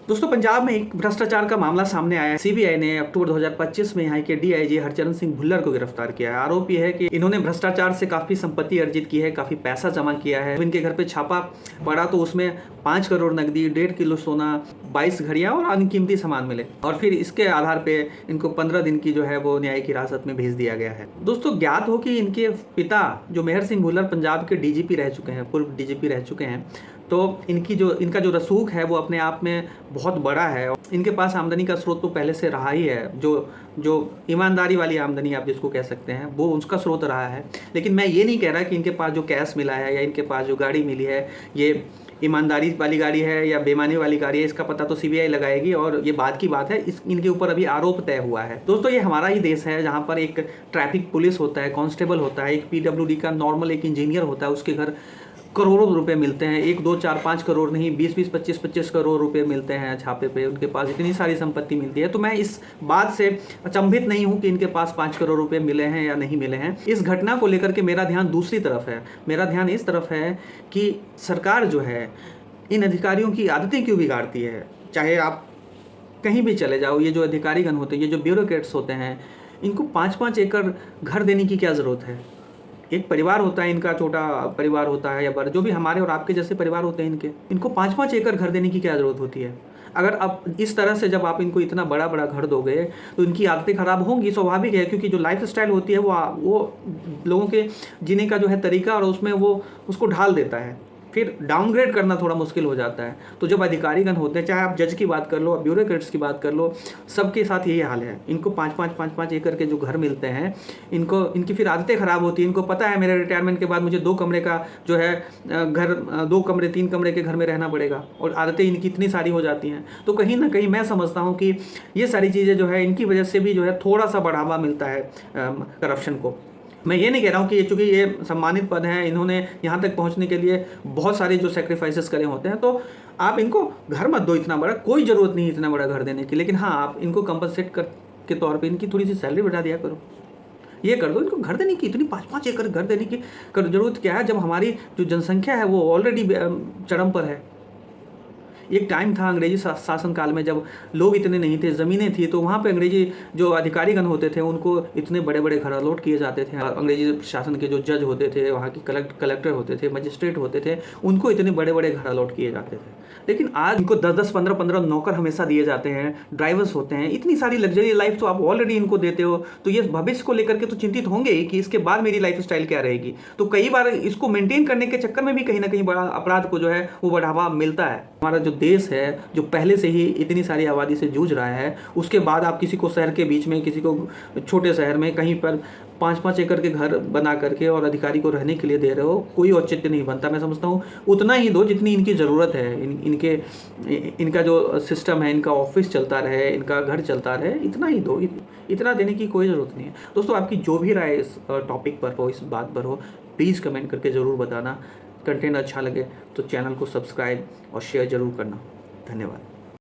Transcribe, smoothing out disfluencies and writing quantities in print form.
दोस्तों, पंजाब में एक भ्रष्टाचार का मामला सामने आया है। सीबीआई ने अक्टूबर 2025 में यहाँ के डीआईजी हरचरण सिंह भुल्लर को गिरफ्तार किया है। आरोप यह है कि इन्होंने भ्रष्टाचार से काफ़ी संपत्ति अर्जित की है, काफ़ी पैसा जमा किया है। इनके घर पे छापा पड़ा तो उसमें 5 करोड़ नकदी, 1.5 किलो सोना, 22 घड़ियां और अन्य कीमती सामान मिले और फिर इसके आधार पे इनको 15 दिन की जो है वो न्यायिक हिरासत में भेज दिया गया है। दोस्तों, ज्ञात हो कि इनके पिता जो मेहर सिंह भुल्लर पंजाब के डीजीपी रह चुके हैं, पूर्व डीजीपी रह चुके हैं, तो इनका जो रसूख है वो अपने आप में बहुत बड़ा है। इनके पास आमदनी का स्रोत तो पहले से रहा ही है, जो ईमानदारी वाली आमदनी आप जिसको कह सकते हैं वो उसका स्रोत रहा है। लेकिन मैं ये नहीं कह रहा कि इनके पास जो कैश मिला है या इनके पास जो गाड़ी मिली है ये ईमानदारी वाली गाड़ी है या बेईमानी वाली गाड़ी है, इसका पता तो सीबीआई लगाएगी और ये बात की बात है। इनके ऊपर अभी आरोप तय हुआ है। दोस्तों, ये हमारा ही देश है जहाँ पर एक ट्रैफिक पुलिस होता है, कांस्टेबल होता है, एक पीडब्ल्यूडी का नॉर्मल एक इंजीनियर होता है, उसके घर करोड़ों रुपए मिलते हैं। 1, 2, 4, 5 करोड़ नहीं, 20, 25 करोड़ रुपए मिलते हैं छापे पे। उनके पास इतनी सारी संपत्ति मिलती है, तो मैं इस बात से अचंभित नहीं हूं कि इनके पास 5 करोड़ रुपए मिले हैं या नहीं मिले हैं। इस घटना को लेकर के मेरा ध्यान दूसरी तरफ है। मेरा ध्यान इस तरफ है कि सरकार जो है इन अधिकारियों की आदतें क्यों बिगाड़ती है। चाहे आप कहीं भी चले जाओ, ये जो अधिकारीगण होते हैं, ये जो ब्यूरोक्रेट्स होते हैं, इनको 5-5 एकड़ घर देने की क्या ज़रूरत है। एक परिवार होता है, इनका छोटा परिवार होता है या बड़ा, जो भी हमारे और आपके जैसे परिवार होते हैं, इनको 5-5 एकड़ घर देने की क्या ज़रूरत होती है। अगर आप इस तरह से जब आप इनको इतना बड़ा बड़ा घर दोगे तो इनकी आदतें खराब होंगी, स्वाभाविक है, क्योंकि जो लाइफ स्टाइल होती है वो लोगों के जीने का जो है तरीका और उसमें वो उसको ढाल देता है। फिर डाउनग्रेड करना थोड़ा मुश्किल हो जाता है। तो जब अधिकारीगण होते हैं, चाहे आप जज की बात कर लो, ब्यूरोक्रेट्स की बात कर लो, सबके साथ यही हाल है। इनको 5-5 एकड़ के जो घर मिलते हैं, इनकी फिर आदतें ख़राब होती हैं। इनको पता है मेरे रिटायरमेंट के बाद मुझे 2 कमरे का जो है घर, 2 कमरे 3 कमरे के घर में रहना पड़ेगा और आदतें इनकी इतनी सारी हो जाती हैं। तो कहीं ना कहीं मैं समझता हूँ कि ये सारी चीज़ें जो है इनकी वजह से भी जो है थोड़ा सा बढ़ावा मिलता है करप्शन को। मैं ये नहीं कह रहा हूँ कि चूँकि ये सम्मानित पद हैं, इन्होंने यहाँ तक पहुँचने के लिए बहुत सारे जो सेक्रीफाइसेस करे होते हैं, तो आप इनको घर मत दो इतना बड़ा, कोई ज़रूरत नहीं इतना बड़ा घर देने की। लेकिन हाँ, आप इनको कंपनसेट कर के तौर पे इनकी थोड़ी सी सैलरी बढ़ा दिया करो, ये कर दो। इनको घर देने की इतनी 5-5 एकड़ घर देने की ज़रूरत क्या है, जब हमारी जो जनसंख्या है वो ऑलरेडी चरम पर है। एक टाइम था अंग्रेजी शासन काल में जब लोग इतने नहीं थे, ज़मीनें थी, तो वहाँ पे अंग्रेजी जो अधिकारीगण होते थे उनको इतने बड़े बड़े घर अलॉट किए जाते थे। अंग्रेजी शासन के जो जज होते थे, वहाँ के कलेक्टर होते थे, मजिस्ट्रेट होते थे, उनको इतने बड़े बड़े घर अलॉट किए जाते थे। लेकिन आज इनको 10-10, 15-15 नौकर हमेशा दिए जाते हैं, ड्राइवर्स होते हैं। इतनी सारी लग्जरी लाइफ तो आप ऑलरेडी इनको देते हो, तो ये भविष्य को लेकर के तो चिंतित होंगे ही कि इसके बाद मेरी लाइफ स्टाइल क्या रहेगी। तो कई बार इसको मेंटेन करने के चक्कर में भी कहीं ना कहीं बड़ा अपराध को जो है वो बढ़ावा मिलता है। हमारा जो देश है, जो पहले से ही इतनी सारी आबादी से जूझ रहा है, उसके बाद आप किसी को शहर के बीच में, किसी को छोटे शहर में कहीं पर 5-5 एकड़ के घर बना करके और अधिकारी को रहने के लिए दे रहे हो, कोई औचित्य नहीं बनता। मैं समझता हूँ उतना ही दो जितनी इनकी ज़रूरत है। इनका जो सिस्टम है, इनका ऑफिस चलता रहे, इनका घर चलता रहे, इतना ही दो। इतना देने की कोई ज़रूरत नहीं है। दोस्तों, आपकी जो भी राय इस टॉपिक पर हो, इस बात पर हो, प्लीज़ कमेंट करके ज़रूर बताना। कंटेंट अच्छा लगे तो चैनल को सब्सक्राइब और शेयर ज़रूर करना। धन्यवाद।